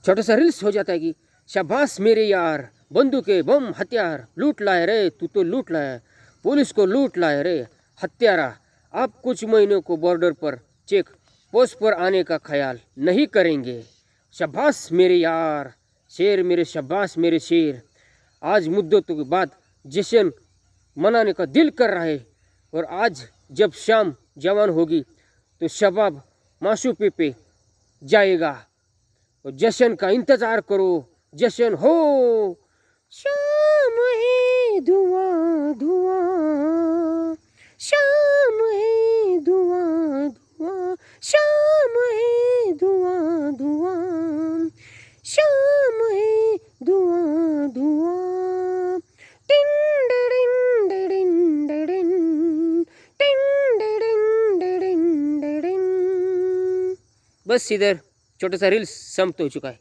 छोटा सा रील्स हो जाता है कि शाबाश मेरे यार, बंदूकें बम हथियार लूट लाए रे, तू तो लूट लाया, पुलिस को लूट लाए रे हत्यारा। आप कुछ महीनों को बॉर्डर पर चेक पोस्ट पर आने का ख्याल नहीं करेंगे। शाबाश मेरे यार, शेर मेरे, शाबाश मेरे शेर। आज मुद्दतों के बाद जश्न मनाने का दिल कर रहा है, और आज जब शाम जवान होगी तो शबाब माशूपे पे जाएगा। और जश्न का इंतज़ार करो, जश्न हो। शाम है धुआं धुआं, शाम है धुआं धुआं, शाम है धुआं धुआं, शाम है धुआं धुआं। Tin डिडिन डिडिन डिडिन, tin डिडिन डिडिन डिडिन। बस इधर छोटा सा रील्स समाप्त हो चुका है।